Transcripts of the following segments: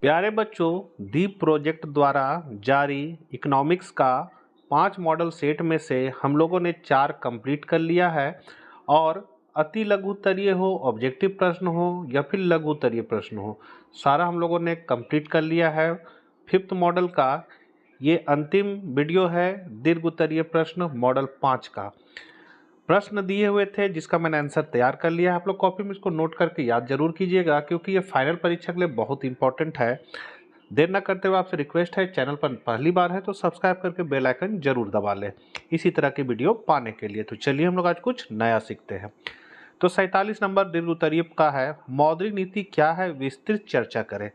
प्यारे बच्चों, दीप प्रोजेक्ट द्वारा जारी इकोनॉमिक्स का 5 मॉडल सेट में से हम लोगों ने 4 कंप्लीट कर लिया है। और अति लघु उत्तरीय हो, ऑब्जेक्टिव प्रश्न हो या फिर लघु उत्तरीय प्रश्न हो, सारा हम लोगों ने कंप्लीट कर लिया है। 5th मॉडल का ये अंतिम वीडियो है दीर्घ उत्तरीय प्रश्न मॉडल 5 का। प्रश्न दिए हुए थे जिसका मैंने आंसर तैयार कर लिया है। आप लोग कॉपी में इसको नोट करके याद जरूर कीजिएगा, क्योंकि ये फाइनल परीक्षा के लिए बहुत इंपॉर्टेंट है। देर न करते हुए आपसे रिक्वेस्ट है, चैनल पर पहली बार है तो सब्सक्राइब करके बेल आइकन जरूर दबा लें इसी तरह की वीडियो पाने के लिए। तो चलिए हम लोग आज कुछ नया सीखते हैं। तो 47 नंबर दीर्घ उत्तरीय का है, मौद्रिक नीति क्या है, विस्तृत चर्चा करें।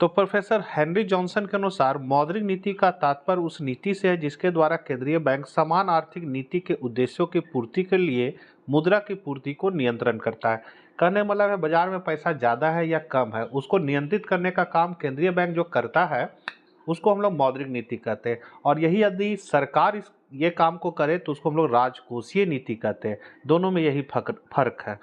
तो प्रोफेसर हेनरी जॉनसन के अनुसार मौद्रिक नीति का तात्पर्य उस नीति से है जिसके द्वारा केंद्रीय बैंक समान आर्थिक नीति के उद्देश्यों की पूर्ति के लिए मुद्रा की पूर्ति को नियंत्रण करता है। कहने मतलब है बाजार में पैसा ज़्यादा है या कम है, उसको नियंत्रित करने का काम केंद्रीय बैंक जो करता है उसको हम लोग मौद्रिक नीति कहते हैं। और यही यदि सरकार ये काम को करे तो उसको हम लोग राजकोषीय नीति कहते हैं। दोनों में यही फर्क है।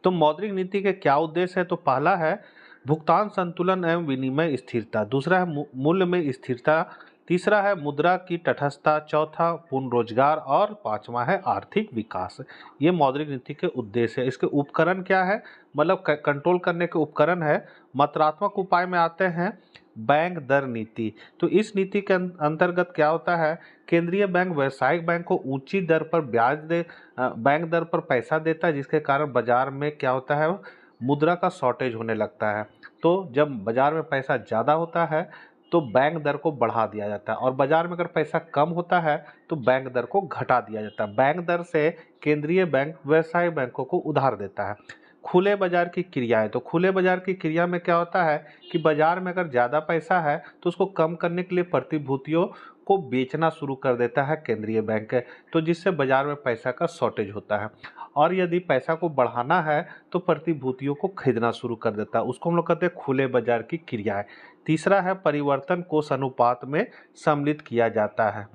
तो मौद्रिक नीति के क्या उद्देश्य है? तो पहला है भुगतान संतुलन एवं विनिमय स्थिरता, दूसरा है मूल्य में स्थिरता, तीसरा है मुद्रा की तटस्थता, चौथा पूर्ण रोजगार और पांचवा है आर्थिक विकास। ये मौद्रिक नीति के उद्देश्य है। इसके उपकरण क्या है? मतलब कंट्रोल करने के उपकरण है। मात्रात्मक उपाय में आते हैं बैंक दर नीति। तो इस नीति के अंतर्गत क्या होता है, केंद्रीय बैंक व्यावसायिक बैंक को ऊंची दर पर बैंक दर पर पैसा देता है, जिसके कारण बाजार में क्या होता है, मुद्रा का शॉर्टेज होने लगता है। तो जब बाजार में पैसा ज़्यादा होता है तो बैंक दर को बढ़ा दिया जाता है, और बाजार में अगर पैसा कम होता है तो बैंक दर को घटा दिया जाता है। बैंक दर से केंद्रीय बैंक व्यवसायिक बैंकों को उधार देता है। खुले बाजार की क्रियाएं, तो खुले बाजार की क्रिया में क्या होता है कि बाजार में अगर ज़्यादा पैसा है तो उसको कम करने के लिए प्रतिभूतियों को बेचना शुरू कर देता है केंद्रीय बैंक, तो जिससे बाजार में पैसा का शॉर्टेज होता है। और यदि पैसा को बढ़ाना है तो प्रतिभूतियों को खरीदना शुरू कर देता है, उसको हम लोग कहते हैं खुले बाजार की क्रियाएं। तीसरा है परिवर्तन कोष अनुपात में सम्मिलित किया जाता है।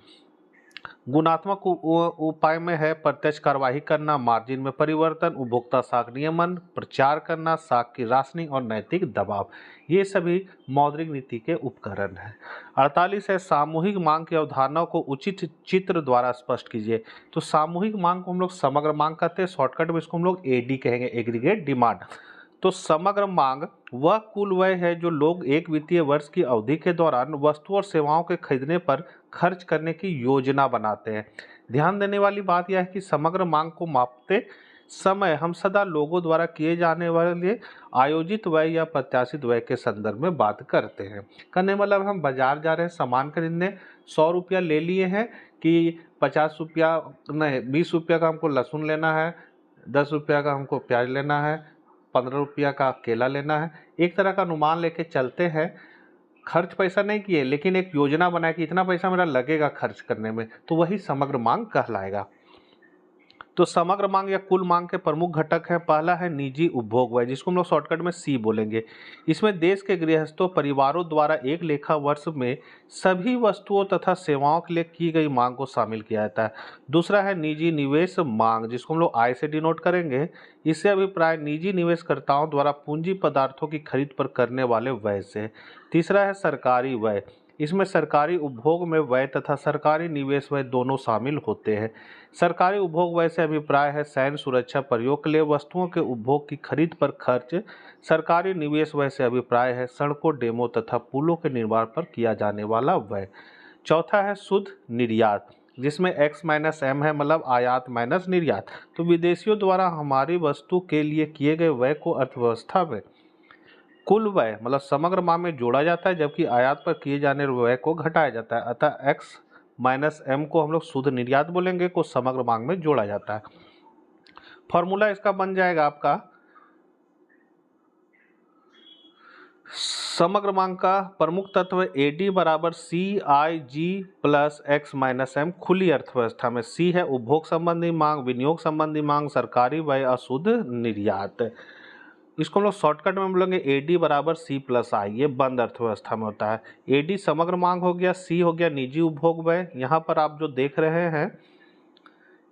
गुणात्मक उपाय में है प्रत्यक्ष कार्यवाही करना, मार्जिन में परिवर्तन, उपभोक्ता साख नियमन, प्रचार करना, साख की राशनिंग और नैतिक दबाव। ये सभी मौद्रिक नीति के उपकरण हैं। 48 है सामूहिक मांग की अवधारणा को उचित चित्र द्वारा स्पष्ट कीजिए। तो सामूहिक मांग को हम लोग समग्र मांग कहते हैं, शॉर्टकट में इसको हम लोग एडी कहेंगे, एग्रीगेट डिमांड। तो समग्र मांग वह कुल व्यय है जो लोग एक वित्तीय वर्ष की अवधि के दौरान वस्तु और सेवाओं के खरीदने पर खर्च करने की योजना बनाते हैं। ध्यान देने वाली बात यह है कि समग्र मांग को मापते समय हम सदा लोगों द्वारा किए जाने वाले आयोजित व्यय या प्रत्याशित व्यय के संदर्भ में बात करते हैं। कहने मतलब हम बाजार जा रहे हैं सामान खरीदने, 100 रुपया ले लिए हैं कि 50 रुपया नहीं, 20 रुपया का हमको लहसुन लेना है, 10 रुपया का हमको प्याज लेना है, 15 रुपया का केला लेना है। एक तरह का अनुमान लेके चलते हैं, खर्च पैसा नहीं किए लेकिन एक योजना बनाए कि इतना पैसा मेरा लगेगा खर्च करने में, तो वही समग्र मांग कहलाएगा। तो समग्र मांग या कुल मांग के प्रमुख घटक हैं। पहला है निजी उपभोग व्यय, जिसको हम लोग शॉर्टकट में सी बोलेंगे। इसमें देश के गृहस्थों परिवारों द्वारा एक लेखा वर्ष में सभी वस्तुओं तथा सेवाओं के लिए की गई मांग को शामिल किया जाता है। दूसरा है निजी निवेश मांग, जिसको हम लोग आई से डिनोट करेंगे। इससे अभिप्राय निजी निवेशकर्ताओं द्वारा पूंजी पदार्थों की खरीद पर करने वाले व्यय से। तीसरा है सरकारी व्यय, इसमें सरकारी उपभोग में व्यय तथा सरकारी निवेश व्यय दोनों शामिल होते हैं। सरकारी उपभोग व्यय से अभिप्राय है सैन्य सुरक्षा प्रयोग के लिए वस्तुओं के उपभोग की खरीद पर खर्च। सरकारी निवेश व्यय से अभिप्राय है सड़कों, डेमों तथा पुलों के निर्माण पर किया जाने वाला व्यय। चौथा है शुद्ध निर्यात, जिसमें x माइनस एम है, मतलब आयात माइनस निर्यात। तो विदेशियों द्वारा हमारी वस्तु के लिए किए गए व्यय को अर्थव्यवस्था में कुल व्यय मतलब समग्र मांग में जोड़ा जाता है, जबकि आयात पर किए जाने वाले व्यय को घटाया जाता है। अतः x माइनस एम को हम लोग शुद्ध निर्यात बोलेंगे, को समग्र मांग में जोड़ा जाता है। फॉर्मूला इसका बन जाएगा आपका समग्र मांग का प्रमुख तत्व एडी बराबर सी आई जी प्लस एक्स माइनस एम। खुली अर्थव्यवस्था में सी है उपभोग संबंधी मांग, विनियोग संबंधी मांग, सरकारी व्यय, अशुद्ध निर्यात। इसको हम लोग शॉर्टकट में बोलेंगे एडी बराबर सी प्लस आई। ये बंद अर्थव्यवस्था में होता है। एडी समग्र मांग हो गया, सी हो गया निजी उपभोग व्यय। यहाँ पर आप जो देख रहे हैं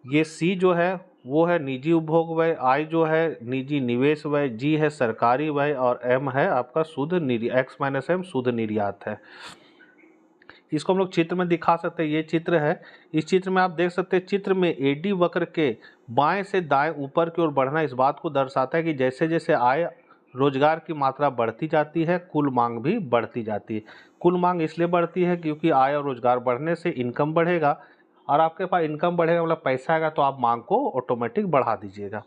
ये सी जो है वो है निजी उपभोग व्यय, आई जो है निजी निवेश व्यय, जी है सरकारी व्यय और एम है आपका शुद्ध एक्स माइनस एम शुद्ध निर्यात है। इसको हम लोग चित्र में दिखा सकते हैं, ये चित्र है। इस चित्र में आप देख सकते हैं, चित्र में एडी वक्र के बाएं से दाएं ऊपर की ओर बढ़ना इस बात को दर्शाता है कि जैसे जैसे आय रोजगार की मात्रा बढ़ती जाती है, कुल मांग भी बढ़ती जाती है। कुल मांग इसलिए बढ़ती है क्योंकि आय और रोजगार बढ़ने से इनकम बढ़ेगा, और आपके पास इनकम बढ़ेगा मतलब पैसा आएगा, तो आप मांग को ऑटोमेटिक बढ़ा दीजिएगा।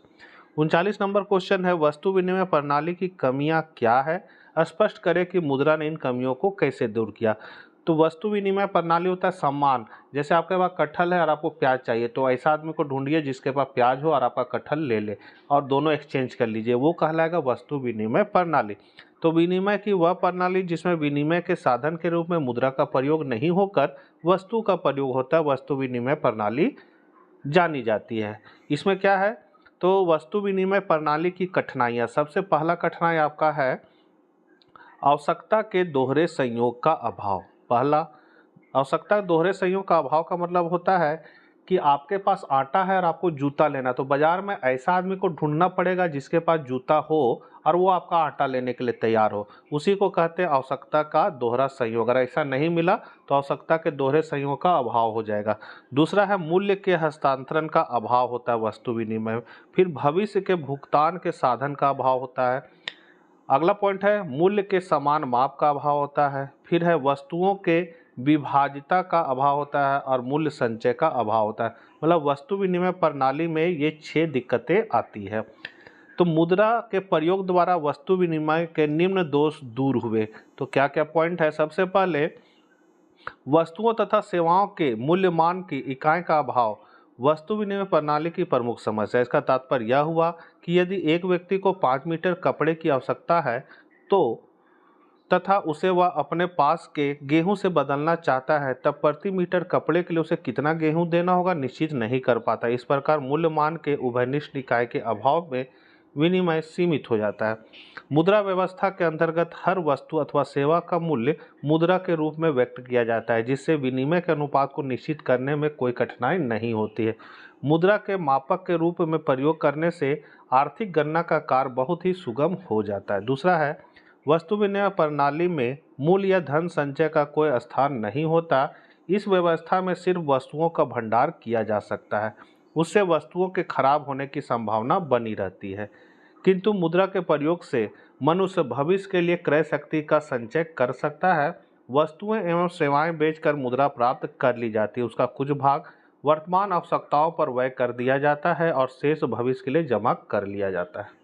39 नंबर क्वेश्चन है, वस्तु विनिमय प्रणाली की कमियां क्या है, स्पष्ट करें कि मुद्रा ने इन कमियों को कैसे दूर किया। तो वस्तु विनिमय प्रणाली होता है सम्मान। जैसे आपके पास कटहल है और आपको प्याज चाहिए, तो ऐसा आदमी को ढूंढिए जिसके पास प्याज हो और आपका कटहल ले ले, और दोनों एक्सचेंज कर लीजिए, वो कहलाएगा वस्तु विनिमय प्रणाली। तो विनिमय की वह प्रणाली जिसमें विनिमय के साधन के रूप में मुद्रा का प्रयोग नहीं होकर वस्तु का प्रयोग होता है, वस्तु विनिमय प्रणाली जानी जाती है। इसमें क्या है, तो वस्तु विनिमय प्रणाली की कठिनाइयाँ, सबसे पहला कठिनाई आपका है आवश्यकता के दोहरे संयोग का अभाव। पहला, आवश्यकता दोहरे संयोग का अभाव का मतलब होता है कि आपके पास आटा है और आपको जूता लेना, तो बाजार में ऐसा आदमी को ढूंढना पड़ेगा जिसके पास जूता हो और वो आपका आटा लेने के लिए तैयार हो, उसी को कहते हैं आवश्यकता का दोहरा संयोग। अगर ऐसा नहीं मिला तो आवश्यकता के दोहरे संयोग का अभाव हो जाएगा। दूसरा है मूल्य के हस्तांतरण का अभाव होता है वस्तु विनिमय में। फिर भविष्य के भुगतान के साधन का अभाव होता है। अगला पॉइंट है मूल्य के समान माप का अभाव होता है। फिर है वस्तुओं के विभाज्यता का अभाव होता है और मूल्य संचय का अभाव होता है। मतलब वस्तु विनिमय प्रणाली में ये 6 दिक्कतें आती है। तो मुद्रा के प्रयोग द्वारा वस्तु विनिमय के निम्न दोष दूर हुए। तो क्या क्या पॉइंट है, सबसे पहले वस्तुओं तथा सेवाओं के मूल्यमान की इकाई का अभाव वस्तु विनिमय प्रणाली की प्रमुख समस्या है। इसका तात्पर्य यह हुआ कि यदि एक व्यक्ति को 5 मीटर कपड़े की आवश्यकता है तो तथा उसे वह अपने पास के गेहूं से बदलना चाहता है, तब प्रति मीटर कपड़े के लिए उसे कितना गेहूं देना होगा निश्चित नहीं कर पाता। इस प्रकार मूल्यमान के उभयनिष्ठ निकाय के अभाव में विनिमय सीमित हो जाता है। मुद्रा व्यवस्था के अंतर्गत हर वस्तु अथवा सेवा का मूल्य मुद्रा के रूप में व्यक्त किया जाता है, जिससे विनिमय के अनुपात को निश्चित करने में कोई कठिनाई नहीं होती है। मुद्रा के मापक के रूप में प्रयोग करने से आर्थिक गणना का कार्य बहुत ही सुगम हो जाता है। दूसरा है वस्तु विनिमय प्रणाली में मूल्य या धन संचय का कोई स्थान नहीं होता। इस व्यवस्था में सिर्फ वस्तुओं का भंडार किया जा सकता है, उससे वस्तुओं के खराब होने की संभावना बनी रहती है। किंतु मुद्रा के प्रयोग से मनुष्य भविष्य के लिए क्रय शक्ति का संचय कर सकता है। वस्तुएं एवं सेवाएं बेचकर मुद्रा प्राप्त कर ली जाती है, उसका कुछ भाग वर्तमान आवश्यकताओं पर व्यय कर दिया जाता है और शेष भविष्य के लिए जमा कर लिया जाता है।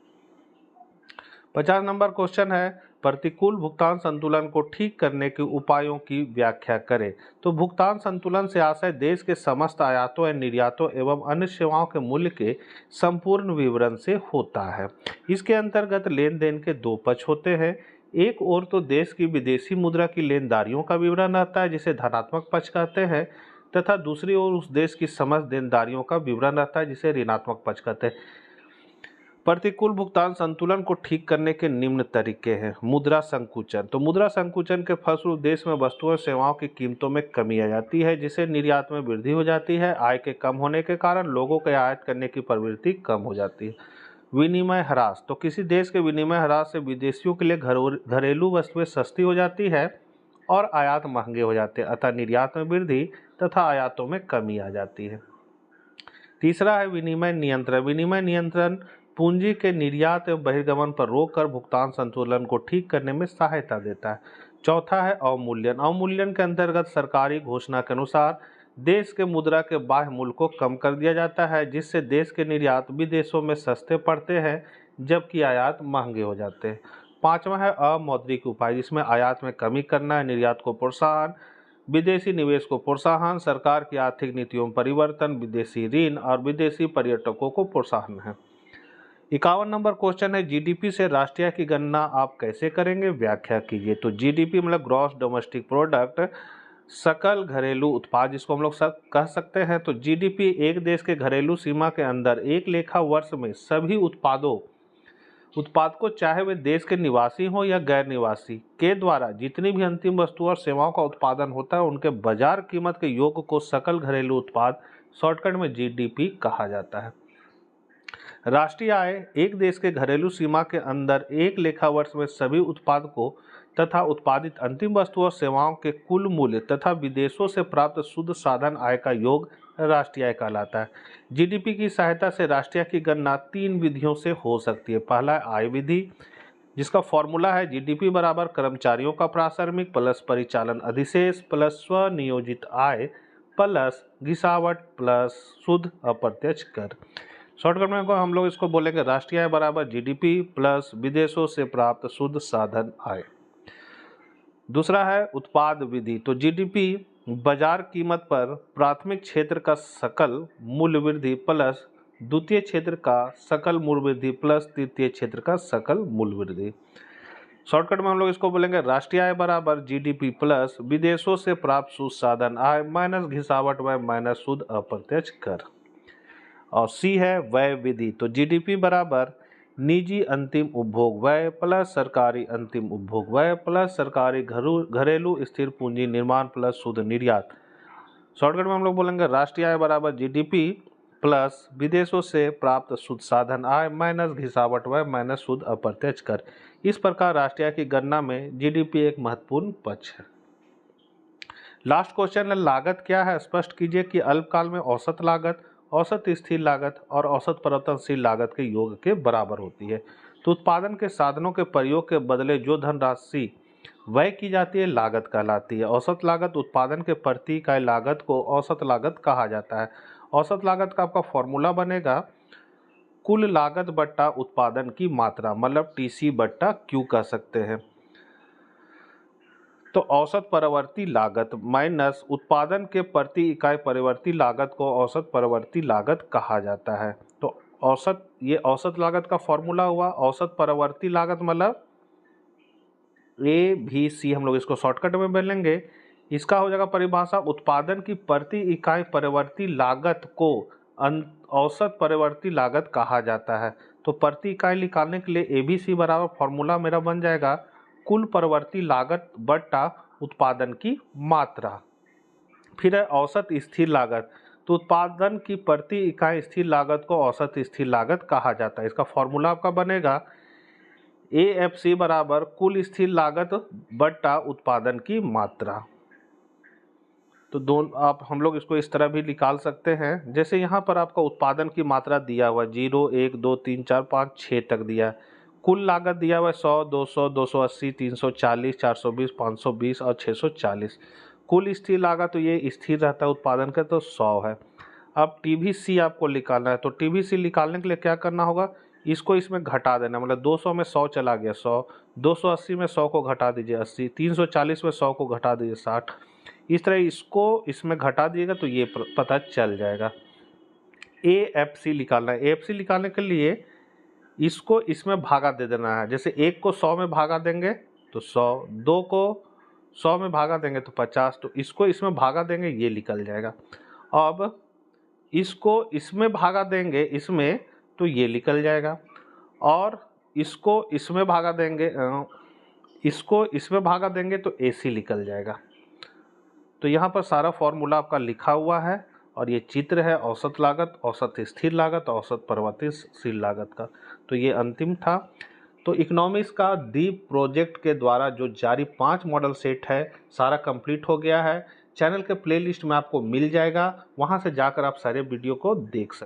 50 नंबर क्वेश्चन है प्रतिकूल भुगतान संतुलन को ठीक करने के उपायों की व्याख्या करें। तो भुगतान संतुलन से आशय देश के समस्त आयातों एवं निर्यातों एवं अन्य सेवाओं के मूल्य के संपूर्ण विवरण से होता है। इसके अंतर्गत लेन देन के 2 पक्ष होते हैं। एक ओर तो देश की विदेशी मुद्रा की लेनदारियों का विवरण रहता है जिसे धनात्मक पक्ष कहते हैं, तथा दूसरी ओर उस देश की समस्त देनदारियों का विवरण रहता है जिसे ऋणात्मक पक्ष कहते हैं। प्रतिकूल भुगतान संतुलन को ठीक करने के निम्न तरीके हैं। मुद्रा संकुचन, तो मुद्रा संकुचन के फलस्वरूप देश में वस्तुओं और सेवाओं की कीमतों में कमी आ जाती है, जिससे निर्यात में वृद्धि हो जाती है। आय के कम होने के कारण लोगों के आयात करने की प्रवृत्ति कम हो जाती है। विनिमय ह्रास, तो किसी देश के विनिमय ह्रास से विदेशियों के लिए घरेलू वस्तुएं सस्ती हो जाती है और आयात महंगे हो जाते हैं, अतः निर्यात में वृद्धि तथा आयातों में कमी आ जाती है। तीसरा है विनिमय नियंत्रण। विनिमय नियंत्रण पूंजी के निर्यात एवं बहिर्गमन पर रोक कर भुगतान संतुलन को ठीक करने में सहायता देता है। चौथा है अवमूल्यन। अवमूल्यन के अंतर्गत सरकारी घोषणा के अनुसार देश के मुद्रा के बाह्य मूल्य को कम कर दिया जाता है, जिससे देश के निर्यात विदेशों में सस्ते पड़ते हैं जबकि आयात महंगे हो जाते हैं। पांचवा है अमौद्रिक उपाय, जिसमें आयात में कमी करना है, निर्यात को प्रोत्साहन, विदेशी निवेश को प्रोत्साहन, सरकार की आर्थिक नीतियों में परिवर्तन, विदेशी ऋण और विदेशी पर्यटकों को प्रोत्साहन है। 51 नंबर क्वेश्चन है जीडीपी से राष्ट्रीय की गणना आप कैसे करेंगे, व्याख्या कीजिए। तो जीडीपी मतलब ग्रॉस डोमेस्टिक प्रोडक्ट, सकल घरेलू उत्पाद जिसको हम लोग कह सकते हैं। तो जीडीपी एक देश के घरेलू सीमा के अंदर एक लेखा वर्ष में सभी उत्पाद को, चाहे वे देश के निवासी हो या गैर निवासी, के द्वारा जितनी भी अंतिम वस्तु और सेवाओं का उत्पादन होता है उनके बाजार कीमत के योग को सकल घरेलू उत्पाद शॉर्टकट में जीडीपी कहा जाता है। राष्ट्रीय आय एक देश के घरेलू सीमा के अंदर एक लेखा वर्ष में सभी उत्पादकों तथा उत्पादित अंतिम वस्तुओं और सेवाओं के कुल मूल्य तथा विदेशों से प्राप्त शुद्ध साधन आय का योग राष्ट्रीय आय कहलाता है। जीडीपी की सहायता से राष्ट्रीय आय की गणना 3 विधियों से हो सकती है। पहला है आय विधि, जिसका फॉर्मूला है जीडीपी बराबर कर्मचारियों का प्रासंगिक प्लस परिचालन अधिशेष प्लस स्वनियोजित आय प्लस घिसावट प्लस शुद्ध अप्रत्यक्ष कर। शॉर्टकट में को हम लोग इसको बोलेंगे राष्ट्रीय आय बराबर जीडीपी प्लस विदेशों से प्राप्त शुद्ध साधन आय। दूसरा है उत्पाद विधि। तो जीडीपी बाजार कीमत पर प्राथमिक क्षेत्र का सकल मूल्य वृद्धि प्लस द्वितीय क्षेत्र का सकल मूल्य वृद्धि प्लस तृतीय क्षेत्र का सकल मूल्य वृद्धि। शॉर्टकट में हम लोग इसको बोलेंगे राष्ट्रीय आय बराबर जीडीपी प्लस विदेशों से प्राप्त शुद्ध साधन आय माइनस घिसावट व्यय माइनस शुद्ध अप्रत्यक्ष कर। और सी है व्यय विधि। तो जीडीपी बराबर निजी अंतिम उपभोग व्यय प्लस सरकारी अंतिम उपभोग व्यय प्लस सरकारी घरेलू स्थिर पूंजी निर्माण प्लस शुद्ध निर्यात। शॉर्टकट में हम लोग बोलेंगे राष्ट्रीय आय बराबर जीडीपी प्लस विदेशों से प्राप्त शुद्ध साधन आय माइनस घिसावट व्यय माइनस शुद्ध अप्रत्यक्ष कर। इस प्रकार राष्ट्रीय आय की गणना में जीडीपी एक महत्वपूर्ण पक्ष है। लास्ट क्वेश्चन है लागत क्या है, स्पष्ट कीजिए कि अल्पकाल में औसत लागत, औसत स्थिर लागत और औसत परिवर्तनशील लागत के योग के बराबर होती है। तो उत्पादन के साधनों के प्रयोग के बदले जो धनराशि व्यय की जाती है लागत कहलाती है। औसत लागत उत्पादन के प्रति इकाई लागत को औसत लागत कहा जाता है। औसत लागत का आपका फॉर्मूला बनेगा कुल लागत बट्टा उत्पादन की मात्रा, मतलब टीसी बट्टा क्यू कह सकते हैं। तो औसत परिवर्ती लागत माइनस उत्पादन के प्रति इकाई परिवर्ती लागत को औसत परिवर्ती लागत कहा जाता है। तो औसत, ये औसत लागत का फॉर्मूला हुआ। औसत परिवर्ती लागत मतलब ABC, हम लोग इसको शॉर्टकट में बोलेंगे। इसका हो जाएगा परिभाषा उत्पादन की प्रति इकाई परिवर्ती लागत को औसत परिवर्ती लागत कहा जाता है। तो प्रति इकाई निकालने के लिए ABC बराबर फॉर्मूला मेरा बन जाएगा कुल परिवर्ती लागत बट्टा उत्पादन की मात्रा। फिर है औसत स्थिर लागत। तो उत्पादन की प्रति इकाई स्थिर लागत को औसत स्थिर लागत कहा जाता है। इसका फॉर्मूला आपका बनेगा AFC बराबर कुल स्थिर लागत बट्टा उत्पादन की मात्रा। तो दोनों आप हम लोग इसको इस तरह भी निकाल सकते हैं। जैसे यहाँ पर आपका उत्पादन की मात्रा दिया हुआ 0, 1, 2, 3, 4, 5, 6 तक दिया है। कुल लागत दिया हुआ है 100, 200, 280, 340, 420, 520 और 640। कुल स्थिर लागत तो ये स्थिर रहता है उत्पादन का, तो 100 है। अब TVC आपको निकालना है। तो TVC निकालने के लिए क्या करना होगा, इसको इसमें घटा देना, मतलब 200 में 100 चला गया 100, 280 में 100 को घटा दीजिए 80, 340 में 100 को घटा दीजिए 60। इस तरह इसको इसमें घटा दिएगा तो ये पता चल जाएगा। AFC निकालना है। AFC निकालने के लिए इसको इसमें भागा दे देना है। जैसे 1 को 100 में भागा देंगे तो 100, 2 को 100 में भागा देंगे तो 50, तो इसको इसमें भागा देंगे ये निकल जाएगा। अब इसको इसमें भागा देंगे इसमें तो ये निकल जाएगा, और इसको इसमें भागा देंगे, इसको इसमें भागा देंगे तो AC निकल जाएगा। तो यहाँ पर सारा फॉर्मूला आपका लिखा हुआ है और ये चित्र है औसत लागत, औसत स्थिर लागत, औसत परिवर्तनशील लागत का। तो ये अंतिम था। तो इकोनॉमिक्स का दीप प्रोजेक्ट के द्वारा जो जारी 5 मॉडल सेट है सारा कंप्लीट हो गया है। चैनल के प्लेलिस्ट में आपको मिल जाएगा, वहाँ से जाकर आप सारे वीडियो को देख सकते हैं।